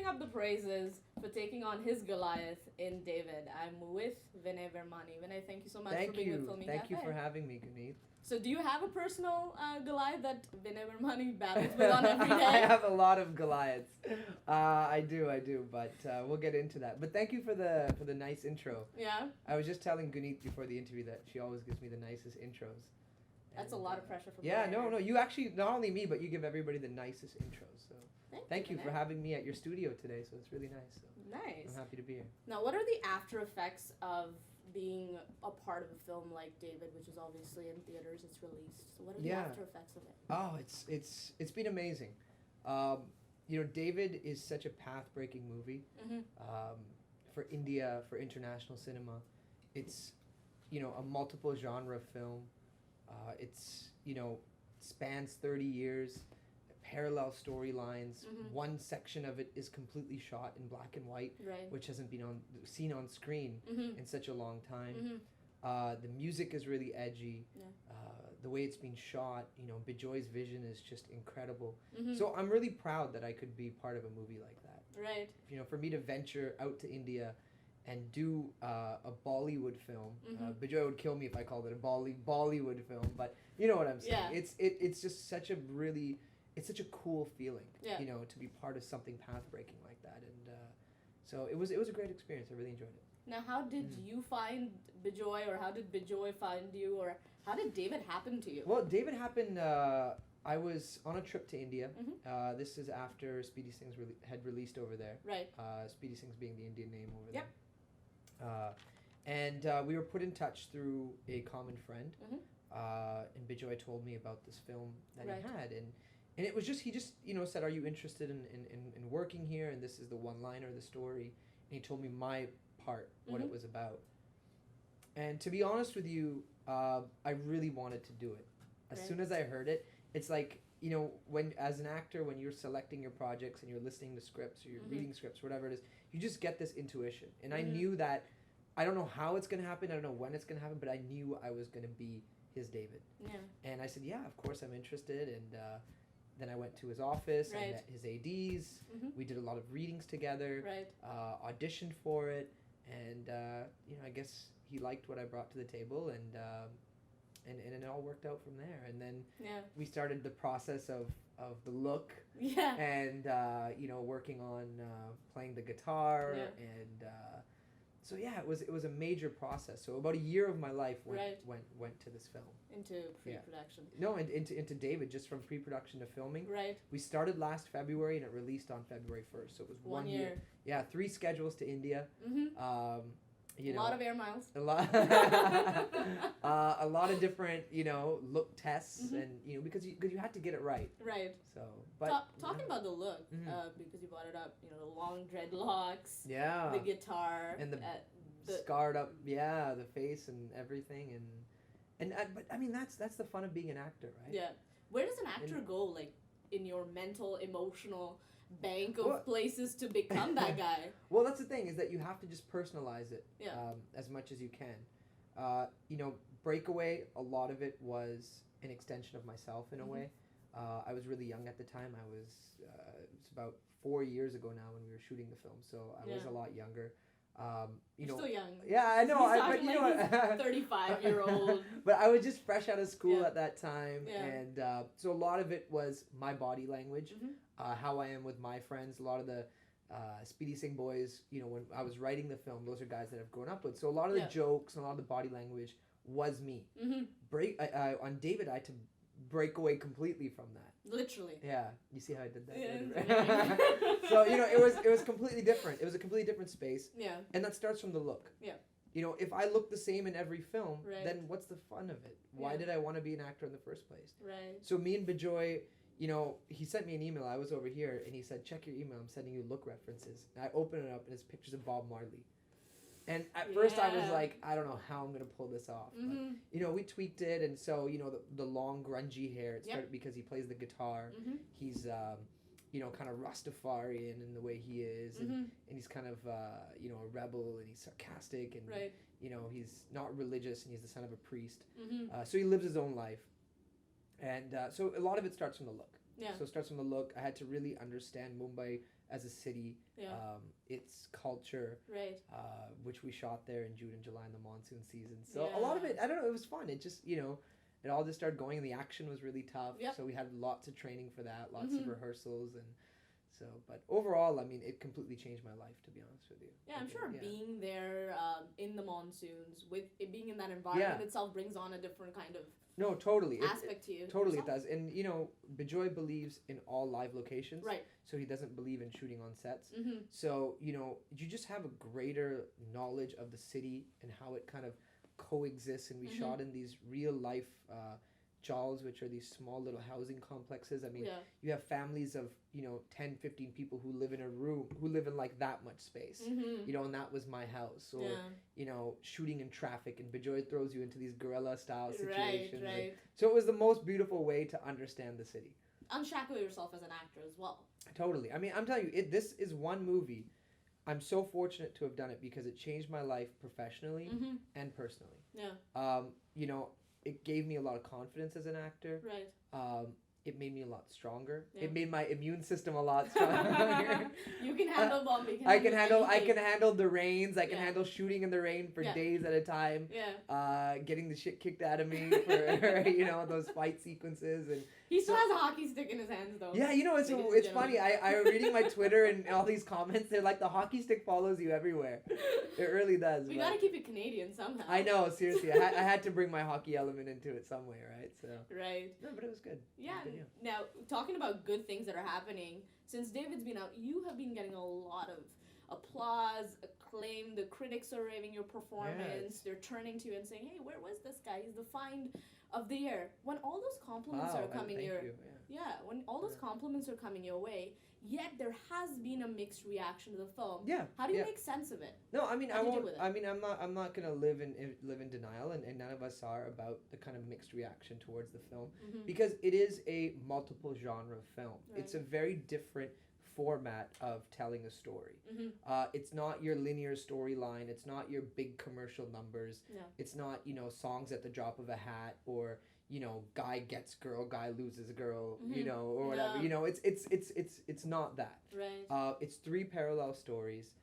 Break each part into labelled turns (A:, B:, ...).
A: up the praises for taking on his Goliath in David. I'm with Vinay Virmani. Vinay, thank you so much for being with Filmicafe.
B: Thank you for having me, Guneet.
A: So do you have a personal Goliath that Vinay Virmani battles with on every day?
B: I have a lot of Goliaths. I do, but we'll get into that. But thank you for the nice intro.
A: Yeah?
B: I was just telling Guneet before the interview that she always gives me the nicest intros.
A: That's a lot of pressure for me.
B: Yeah, no, you actually, not only me, but you give everybody the nicest intros. So thank you for having me at your studio today. So it's really nice. So
A: nice.
B: I'm happy to be here.
A: Now, what are the after effects of being a part of a film like David, which is obviously in theaters, it's released? So what are the after effects of it?
B: Oh, it's been amazing. David is such a path-breaking movie for India, for international cinema. It's, a multiple genre film. It's, spans 30 years, parallel storylines. One section of it is completely shot in black and white, which hasn't been seen on screen in such a long time. The music is really edgy. The way it's been shot, Bijoy's vision is just incredible. So I'm really proud that I could be part of a movie like that.
A: Right.
B: For me to venture out to India and do a Bollywood film. Bijoy would kill me if I called it a Bollywood film, but you know what I'm saying. Yeah. It's just such a cool feeling, to be part of something path-breaking like that. And so it was a great experience. I really enjoyed it.
A: Now, how did you find Bijoy, or how did Bijoy find you, or how did David happen to you?
B: Well, David happened, I was on a trip to India. This is after Speedy Singh's had released over there.
A: Right.
B: Speedy Singh's being the Indian name over there. And we were put in touch through a common friend. And Bijoy told me about this film that he had. And it was just, he just, said, are you interested in working here? And this is the one-liner of the story. And he told me my part, what it was about. And to be honest with you, I really wanted to do it. As soon as I heard it, it's like, when as an actor, when you're selecting your projects and you're listening to scripts or you're reading scripts, whatever it is, you just get this intuition. And I knew that, I don't know how it's going to happen, I don't know when it's going to happen, but I knew I was going to be his David. Yeah. And I said, yeah, of course I'm interested. And then I went to his office, I met his ADs, we did a lot of readings together, auditioned for it, and I guess he liked what I brought to the table, and it all worked out from there. And then we started the process of the look, and working on playing the guitar, and so it was a major process. So about a year of my life went to this film.
A: Into pre-production.
B: No, into David, just from pre-production to filming.
A: Right.
B: We started last February and it released on February 1st. So it was 1 year. Yeah, 3 schedules to India.
A: A lot of air miles.
B: A lot, a lot of different, look tests, and because you had to get it right.
A: Right.
B: So, but
A: talking about the look, because you brought it up, the long dreadlocks. Yeah. The guitar.
B: And the scarred up, the face and everything, but I mean that's the fun of being an actor, right?
A: Yeah. Where does an actor go, like in your mental, emotional bank of places to become that guy?
B: Well, that's the thing, is that you have to just personalize it as much as you can. Breakaway, a lot of it was an extension of myself in a way. I was really young at the time. It's about 4 years ago now when we were shooting the film, so I was a lot younger.
A: You're still young.
B: Yeah, I know.
A: But you know what? 35-year-old.
B: But I was just fresh out of school at that time, and so a lot of it was my body language, how I am with my friends. A lot of the Speedy Singh boys, when I was writing the film, those are guys that I've grown up with. So a lot of the jokes and a lot of the body language was me. On David, I had to break away completely from that.
A: Literally.
B: Yeah, you see how I did that?
A: Yeah.
B: So it was completely different. It was a completely different space.
A: Yeah.
B: And that starts from the look.
A: Yeah.
B: If I look the same in every film, then what's the fun of it? Why did I want to be an actor in the first place?
A: Right.
B: So me and Bijoy, he sent me an email. I was over here, and he said, check your email. I'm sending you look references. And I open it up, and it's pictures of Bob Marley. And at first I was like, I don't know how I'm going to pull this off. But, we tweaked it. And so, the long grungy hair, it started because he plays the guitar. He's, kind of Rastafarian in the way he is. And he's kind of, a rebel, and he's sarcastic. And, he's not religious, and he's the son of a priest. So he lives his own life. And so a lot of it starts from the look.
A: Yeah.
B: So it starts from the look. I had to really understand Mumbai as a city,
A: Yeah.
B: its culture,
A: Right.
B: which we shot there in June and July in the monsoon season. So a lot of
A: Yeah.
B: it, I don't know, it was fun. It just, it all just started going, and the action was really tough.
A: Yep.
B: So we had lots of training for that, lots
A: Mhm.
B: of rehearsals, and so. But overall, I mean, it completely changed my life, to be honest with you.
A: Yeah, I'm
B: Like,
A: sure being there in the monsoons, with it being in that environment itself brings on a different kind of
B: No, totally.
A: aspect to you.
B: Totally, it
A: yourself.
B: does. And, Bijoy believes in all live locations.
A: Right.
B: So he doesn't believe in shooting on sets.
A: Mm-hmm.
B: So, you just have a greater knowledge of the city and how it kind of coexists. And we shot in these real life jals, which are these small little housing complexes. I mean,
A: Yeah.
B: you have families of, 10, 15 people who live in a room, who live in like that much space.
A: Mm-hmm.
B: And that was my house. Or,
A: Yeah.
B: shooting in traffic, and Bijoy throws you into these guerrilla style
A: Right.
B: situations.
A: Right.
B: So it was the most beautiful way to understand the city.
A: Unshackle yourself as an actor as well.
B: Totally. I mean, I'm telling you, this is one movie. I'm so fortunate to have done it because it changed my life professionally
A: Mm-hmm.
B: and personally.
A: Yeah.
B: It gave me a lot of confidence as an actor.
A: Right.
B: It made me a lot stronger.
A: Yeah.
B: It made my immune system a lot stronger.
A: You can handle bombing.
B: I can handle the rains. I can
A: Yeah.
B: handle shooting in the rain for
A: Yeah.
B: days at a time.
A: Yeah.
B: Getting the shit kicked out of me for those fight sequences. And
A: He still has a hockey stick in his hands though.
B: yeah,
A: Ladies and
B: it's funny.
A: gentlemen.
B: I reading my Twitter and all these comments. They're like, the hockey stick follows you everywhere. It really does.
A: We
B: but
A: gotta keep it Canadian somehow.
B: I know, seriously. I had to bring my hockey element into it some way, right? So
A: Right.
B: no, but it was good.
A: Yeah.
B: It was good,
A: Now, talking about good things that are happening, since David's been out, you have been getting a lot of applause, acclaim. The critics are raving your performance.
B: Yes.
A: They're turning to you and saying, "Hey, where was this guy? He's the find of the year." When all those compliments are coming
B: thank
A: your
B: you. Yeah.
A: when all those compliments are coming your way, yet there has been a mixed reaction to the film.
B: Yeah.
A: How do you
B: yeah.
A: make sense of it?
B: No, I mean,
A: How
B: I
A: do you deal
B: won't.
A: with it?
B: I mean, I'm not gonna live in denial, and none of us are, about the kind of mixed reaction towards the film,
A: Mm-hmm.
B: because it is a multiple genre film.
A: Right.
B: It's a very different format of telling a story.
A: Mm-hmm.
B: It's not your linear storyline. It's not your big commercial numbers.
A: Yeah.
B: It's not songs at the drop of a hat, or guy gets girl, guy loses girl,
A: Mhm.
B: or whatever.
A: Yeah.
B: It's not that.
A: Right.
B: It's three parallel stories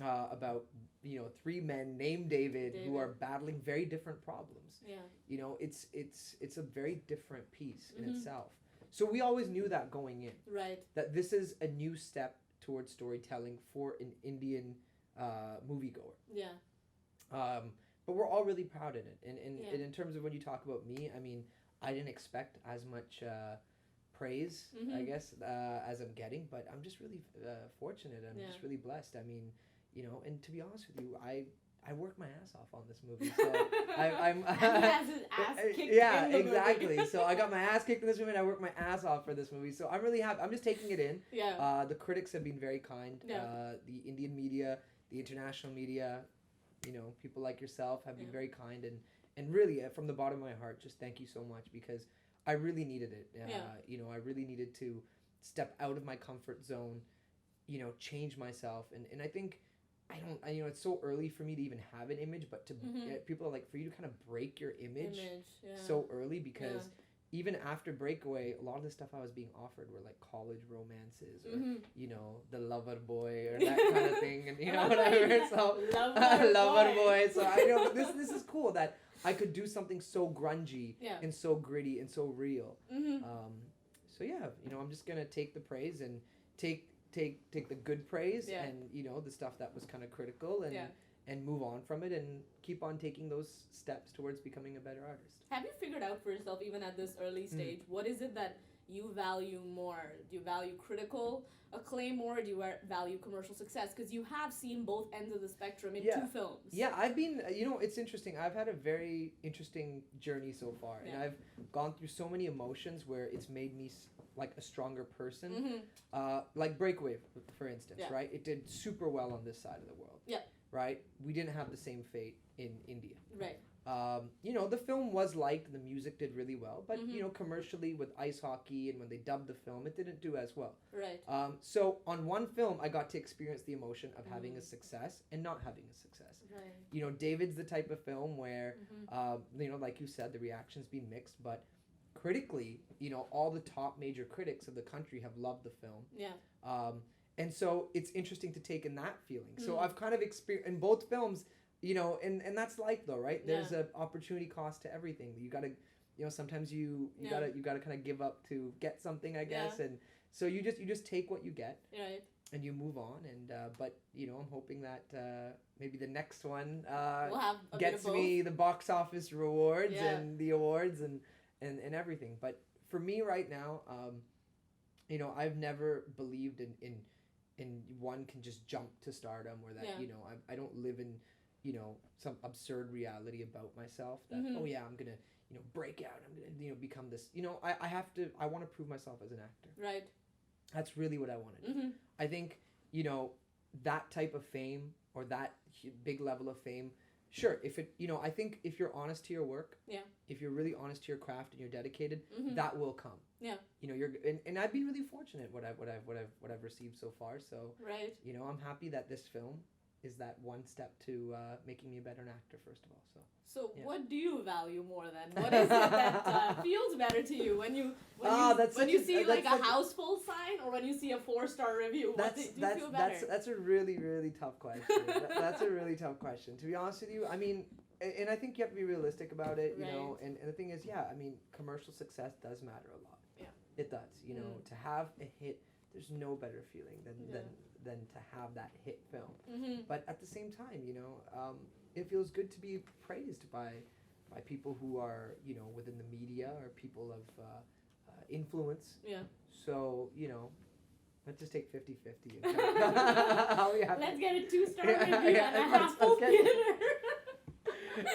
B: about three men named David who are battling very different problems.
A: Yeah.
B: It's a very different piece in
A: Mhm.
B: itself. So we always knew that going in,
A: Right.
B: that this is a new step towards storytelling for an Indian moviegoer.
A: Yeah.
B: But we're all really proud in it. And
A: Yeah.
B: in terms of when you talk about me, I mean, I didn't expect as much praise, I
A: Mhm.
B: guess, as I'm getting, but I'm just really fortunate. I'm
A: Yeah.
B: just really blessed. I mean, and to be honest with you, I work my ass off on this movie. So I'm
A: And he has his ass kicked
B: yeah,
A: in the movie.
B: exactly. So I got my ass kicked in this movie, and I worked my ass off for this movie. So I'm really happy. I'm just taking it in.
A: Yeah.
B: The critics have been very kind.
A: Yeah.
B: The Indian media, the international media, people like yourself have been
A: Yeah.
B: very kind, and really, from the bottom of my heart, just thank you so much, because I really needed it.
A: Yeah.
B: I really needed to step out of my comfort zone, change myself, and I think it's so early for me to even have an image, but to
A: Mhm.
B: people are like, for you to kind of break your image
A: Yeah.
B: so early, because even after Breakaway, a lot of the stuff I was being offered were like college romances, or
A: Mhm.
B: the lover boy, or that kind of thing, and
A: Lover
B: whatever.
A: boy.
B: So
A: Lover
B: lover
A: boy.
B: boy. So I know, but this is cool that I could do something so grungy
A: Yeah.
B: and so gritty and so real.
A: Mhm.
B: So yeah, I'm just gonna take the praise and take the good praise,
A: Yeah.
B: and the stuff that was kind of critical, and
A: Yeah.
B: and move on from it, and keep on taking those steps towards becoming a better artist.
A: Have you figured out for yourself, even at this early stage, what is it that you value more? Do you value critical acclaim more, or do you value commercial success? Because you have seen both ends of the spectrum in
B: Yeah.
A: 2 films.
B: Yeah, I've been, it's interesting. I've had a very interesting journey so far, and
A: Yeah.
B: I've gone through so many emotions where it's made me like a stronger person.
A: Mm-hmm.
B: Like Breakaway, for instance,
A: Yeah.
B: right? It did super well on this side of the world.
A: Yeah.
B: Right? We didn't have the same fate in India.
A: Right.
B: The film was liked, the music did really well, but
A: Mhm.
B: commercially with ice hockey, and when they dubbed the film, it didn't do as well.
A: Right.
B: So on one film, I got to experience the emotion of having a
A: Mm.
B: success and not having a success.
A: Right.
B: David's the type of film where,
A: Mhm.
B: like you said, the reaction's been mixed, but critically, all the top major critics of the country have loved the film.
A: Yeah.
B: And so it's interesting to take in that feeling. So I've kind of experienced in both films, and that's life though, right? There's an opportunity cost to everything. You gotta, sometimes you gotta kind of give up to get something, I guess. And so you just take what you get.
A: Right.
B: And you move on, and but I'm hoping that maybe the next one
A: we'll have
B: gets me the box office rewards and the awards and everything. But for me right now, I've never believed in one can just jump to stardom, or that I don't live in some absurd reality about myself that I'm gonna break out, I'm gonna become this. I want to prove myself as an actor.
A: Right.
B: That's really what I want to do. I think, that type of fame or that big level of fame, sure, if it, I think if you're honest to your work, if you're really honest to your craft and you're dedicated, that will come. Yeah. And I've been really fortunate what I've received so far. So,
A: right.
B: I'm happy that this film is that one step to making me a better actor, first of all.
A: So what do you value more then? What is it that feels better to you when you see like a house full sign, or when you see a 4-star review? What do you feel better?
B: That's a really, really tough question. That's a really tough question. To be honest with you, I mean, and I think you have to be realistic about it, you know. And the thing is, commercial success does matter a lot. Yeah, it does. To have a hit, there's no better feeling than to have that hit film. But at the same time, it feels good to be praised by people who are, within the media or people of influence. Yeah. So, let's just take 50-50.
A: Let's get a 2-star review and a half full theater.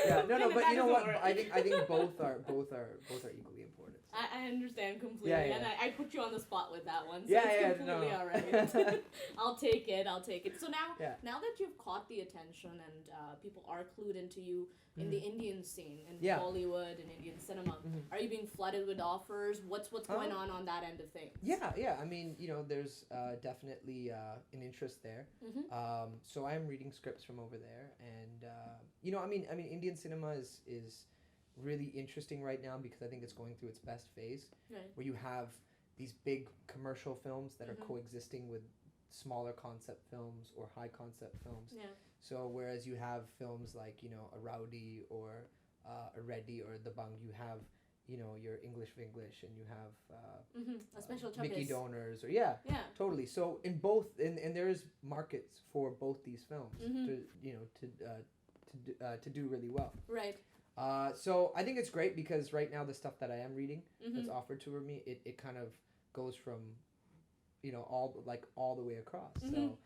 B: Yeah, no, but you know what? I think both are equally important. So.
A: I understand completely, and I put you on the spot with that one, so it's completely all right. I'll take it. So now that you've caught the attention and people are clued into you in the Indian scene, in Bollywood and Indian cinema, are you being flooded with offers? What's going on that end of things? Yeah.
B: I mean, there's definitely an interest there. So I'm reading scripts from over there, and I mean, Indian cinema is really interesting right now because I think it's going through its best phase, where you have these big commercial films that are coexisting with smaller concept films or high concept films. Yeah. So whereas you have films like a Rowdy or a Reddy or the Bung, you have your English Vinglish, and you have
A: a special
B: Mickey Donors, or totally. So in both, and there's markets for both these films to do really well. Right. So I think it's great because right now the stuff that I am reading that's offered to me, it kind of goes from, all the way across. So,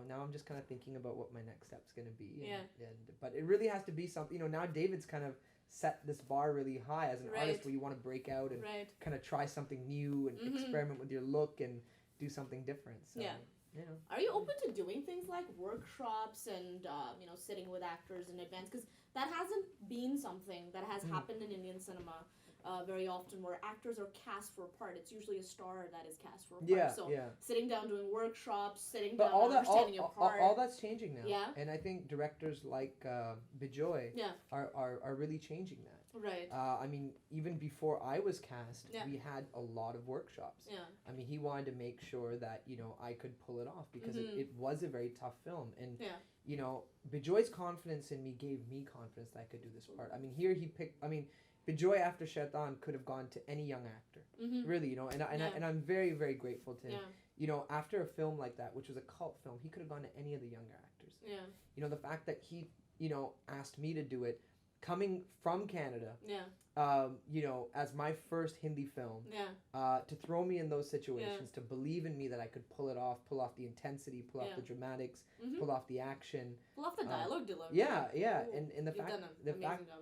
B: now I'm just kind of thinking about what my next step's going to be. But it really has to be something, now David's kind of set this bar really high as an artist, where you want to break out and kind of try something new and experiment with your look and do something different. So,
A: Are you open to doing things like workshops and, sitting with actors in advance? Because that hasn't been something that has happened in Indian cinema very often, where actors are cast for a part. It's usually a star that is cast for a part. So sitting down, doing workshops, understanding a part.
B: All that's changing now. Yeah. And I think directors like Bijoy are really changing that. Right. I mean, even before I was cast, we had a lot of workshops. Yeah. I mean, he wanted to make sure that, I could pull it off because it was a very tough film. And, Bijoy's confidence in me gave me confidence that I could do this part. I mean, here he picked, Bijoy after Shaitan could have gone to any young actor. Really, and I'm very, very grateful to him. Yeah. After a film like that, which was a cult film, he could have gone to any of the younger actors. Yeah. The fact that he, asked me to do it, coming from Canada, as my first Hindi film, to throw me in those situations, to believe in me that I could pull it off, pull off the intensity, pull off the dramatics, pull off the action,
A: pull off the dialogue delivery.
B: Yeah, and the fact,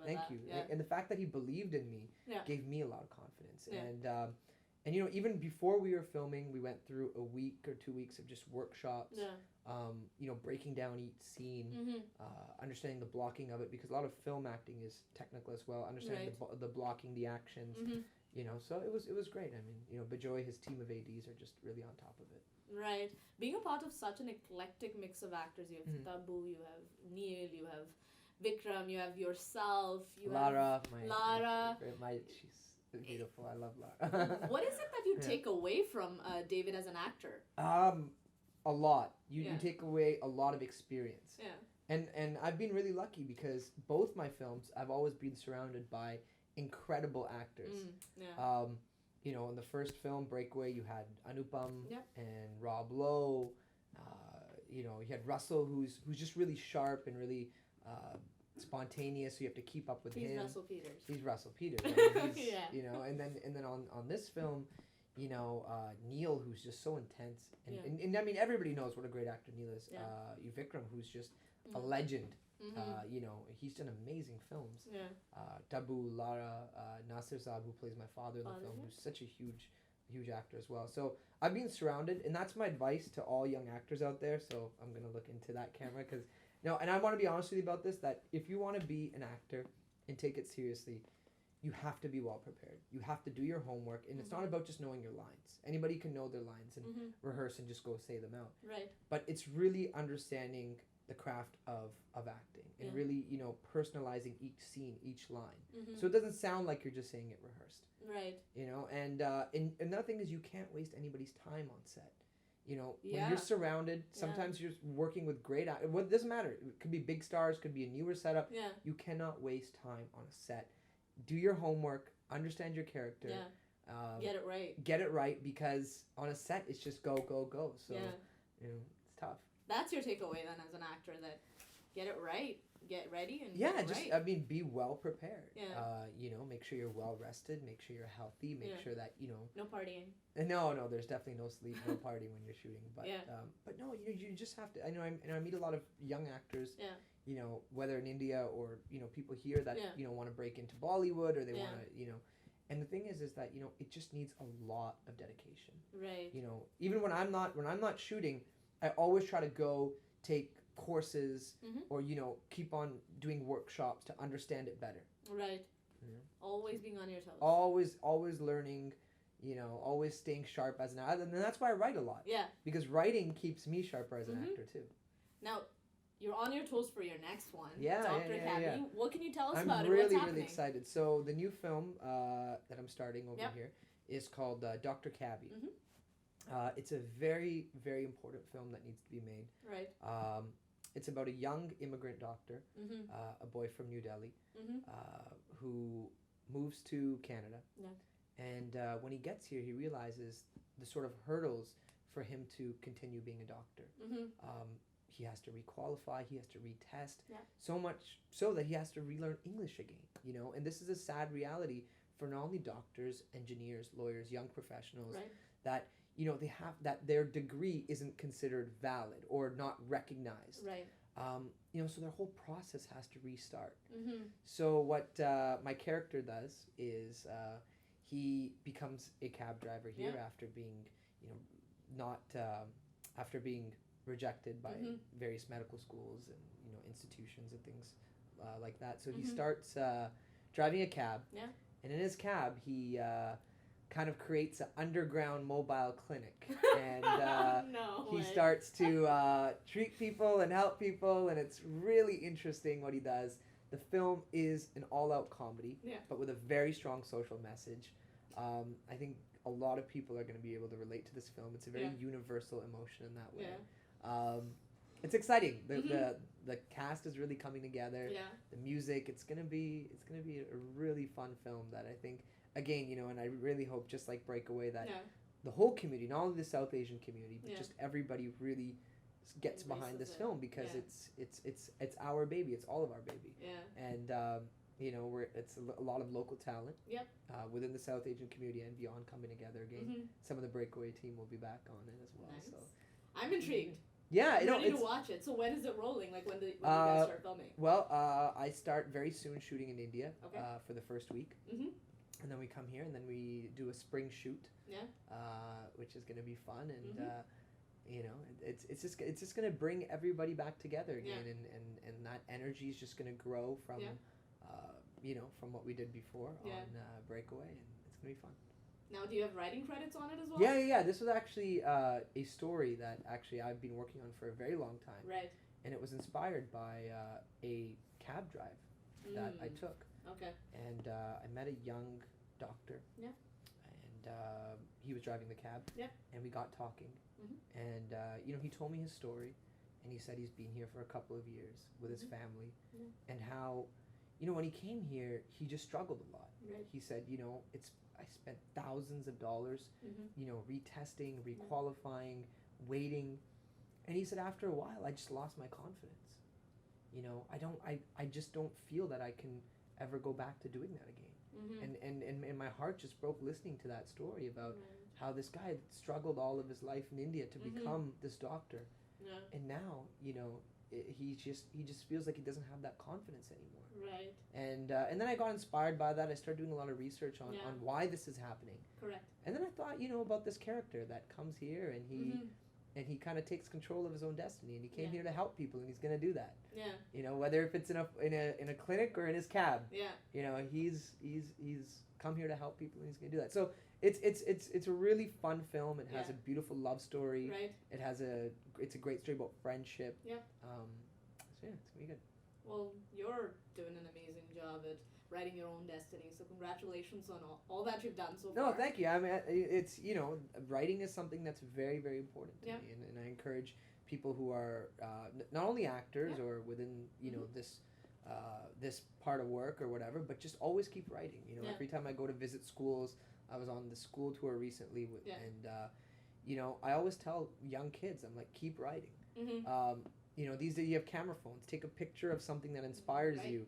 B: thank you,
A: yeah.
B: and the fact that he believed in me gave me a lot of confidence, and even before we were filming, we went through a week or 2 weeks of just workshops. Breaking down each scene, understanding the blocking of it, because a lot of film acting is technical as well. Understanding the blocking, the actions, So it was great. I mean, Bijoy, his team of ADs are just really on top of it.
A: Right. Being a part of such an eclectic mix of actors, you have Tabu, you have Neil, you have Vikram, you have yourself, you
B: Lara,
A: have Lara.
B: beautiful. I love Lara.
A: What is it that you take away from David as an actor?
B: A lot. You take away a lot of experience.
A: Yeah.
B: And I've been really lucky because both my films, I've always been surrounded by incredible actors. You know, in the first film, Breakaway, you had Anupam and Rob Lowe. You know, you had Russell, who's just really sharp and really spontaneous. So you have to keep up with him.
A: He's Russell Peters.
B: He's Russell Peters. I mean, you know, and then on this film, you know, Neil, who's just so intense, and I mean everybody knows what a great actor Neil is. Vikram, who's just a legend. You know, he's done amazing films. Tabu, Lara, Nasir Saab, who plays my father in the film, who's such a huge actor as well. So I've been surrounded, and that's my advice to all young actors out there. So I'm gonna look into that camera because and I want to be honest with you about this. That if you want to be an actor and take it seriously, you have to be well prepared. You have to do your homework, and it's not about just knowing your lines. Anybody can know their lines and rehearse and just go say them out.
A: Right.
B: But it's really understanding the craft of acting and really, you know, personalizing each scene, each line. So it doesn't sound like you're just saying it rehearsed.
A: Right.
B: You know, and another thing is you can't waste anybody's time on set. You know, when you're surrounded, sometimes you're working with great actors. It doesn't matter. It could be big stars, could be a newer setup.
A: Yeah.
B: You cannot waste time on a set. Do your homework, understand your character.
A: Yeah. Get it right.
B: Get it right, because on a set, it's just go, go, go. So, you know, it's tough.
A: That's your takeaway then as an actor, that get it right, get ready, and
B: I mean, be well prepared.
A: Yeah.
B: You know, make sure you're well rested, make sure you're healthy, make sure that, you know.
A: No partying.
B: No, there's definitely no sleep, no partying when you're shooting. But but no, you just have to. I meet a lot of young actors.
A: Yeah.
B: You know, whether in India or, you know, people here that, you know, want to break into Bollywood or they want to, you know. And the thing is that, you know, it just needs a lot of dedication.
A: Right.
B: You know, even when I'm not shooting, I always try to go take courses or, you know, keep on doing workshops to understand it better.
A: Right. Always being on your toes.
B: Always learning, you know, always staying sharp as an actor. And that's why I write a lot. Yeah. Because writing keeps me sharper as an actor too.
A: Now, you're on your toes for your next one.
B: Yeah,
A: Dr. Cabby. Yeah. What can you tell us about it?
B: I'm
A: What's happening?
B: really excited. So the new film that I'm starting over here is called Dr. Cabby. It's a very, very important film that needs to be made.
A: Right.
B: It's about a young immigrant doctor, a boy from New Delhi, who moves to Canada. Yeah. And when he gets here, he realizes the sort of hurdles for him to continue being a doctor. He has to requalify, he has to retest, so much so that he has to relearn English again, you know. And this is a sad reality for not only doctors, engineers, lawyers, young professionals, that, you know, they have that their degree isn't considered valid or not recognized. Right. You know, so their whole process has to restart. So what my character does is he becomes a cab driver here after being, you know, not after being rejected by various medical schools and, you know, institutions and things like that. So he starts driving a cab. Yeah. And in his cab, he kind of creates an underground mobile clinic, and he starts to treat people and help people, and it's really interesting what he does. The film is an all-out comedy, but with a very strong social message. I think a lot of people are going to be able to relate to this film. It's a very universal emotion in that way. It's exciting. The cast is really coming together. Yeah. The music, it's gonna be a really fun film that I think, again, you know, and I really hope, just like Breakaway, that the whole community, not only the South Asian community, but just everybody really gets behind this film, because it's our baby. It's all of our baby. Yeah. And you know, it's a lot of local talent. Yep. Within the South Asian community and beyond coming together again. Some of the Breakaway team will be back on it as well. Nice. So
A: I'm intrigued.
B: Yeah,
A: I'm ready to watch it. So when is it rolling? Like when do you guys start filming?
B: Well, I start very soon shooting in India for the first week, and then we come here and then we do a spring shoot. Yeah. Which is going to be fun, and you know, it's just going to bring everybody back together again, and that energy is just going to grow from you know, from what we did before on Breakaway, and it's going to be fun.
A: Now, do you have writing credits on it as well?
B: Yeah. This was actually a story that actually I've been working on for a very long time. Right. And it was inspired by a cab drive that I took. Okay. And I met a young doctor.
A: Yeah.
B: And he was driving the cab.
A: Yeah.
B: And we got talking. And, he told me his story. And he said he's been here for a couple of years with his family. Yeah. And how, when he came here, he just struggled a lot.
A: Right.
B: He said, I spent thousands of dollars, retesting, requalifying, waiting. And he said, after a while, I just lost my confidence. I just don't feel that I can ever go back to doing that again. And my heart just broke listening to that story about how this guy struggled all of his life in India to become this doctor.
A: Yeah.
B: And now, he just feels like he doesn't have that confidence anymore.
A: Right.
B: And then I got inspired by that. I started doing a lot of research on why this is happening.
A: Correct.
B: And then I thought, about this character that comes here and he kind of takes control of his own destiny, and he came here to help people, and he's gonna do that.
A: Yeah.
B: Whether if it's in a clinic or in his cab.
A: Yeah.
B: He's come here to help people, and he's gonna do that. So it's a really fun film. It has a beautiful love story.
A: Right.
B: It's a great story about friendship.
A: Yeah.
B: So it's gonna be good.
A: Well, you're doing an amazing job at writing your own destiny. So congratulations on all that you've done so far.
B: No, thank you. I mean, it's writing is something that's very, very important to me, and I encourage people who are not only actors or within this part of work or whatever, but just always keep writing. Every time I go to visit schools, I was on the school tour recently, and I always tell young kids, I'm like, keep writing. These days you have camera phones. Take a picture of something that inspires you.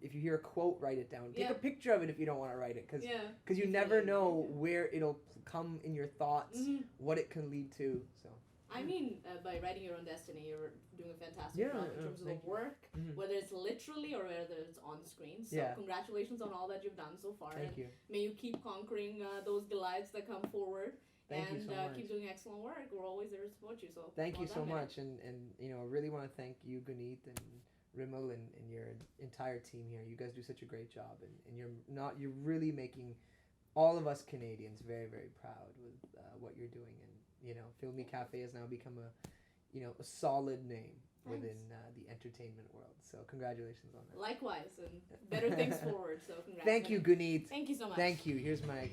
B: If you hear a quote, write it down. Take a picture of it if you don't want to write it, because you never know where it'll come in your thoughts, what it can lead to. So.
A: I mean, by writing your own destiny, you're doing a fantastic job in terms of the work, whether it's literally or whether it's on screen. So congratulations on all that you've done so far.
B: Thank you.
A: May you keep conquering those Goliaths that come forward.
B: Thank you so much.
A: Keep doing excellent work. We're always there to support you. So
B: thank you so much, and I really want to thank you, Guneet, and Rimal, and your entire team here. You guys do such a great job, and you're really making all of us Canadians very, very proud with what you're doing. And Filmicafe has now become a solid name within the entertainment world. So congratulations on that.
A: Likewise, and better things forward. So congrats.
B: Thank you, Guneet.
A: Thank you so much.
B: Thank you. Here's my.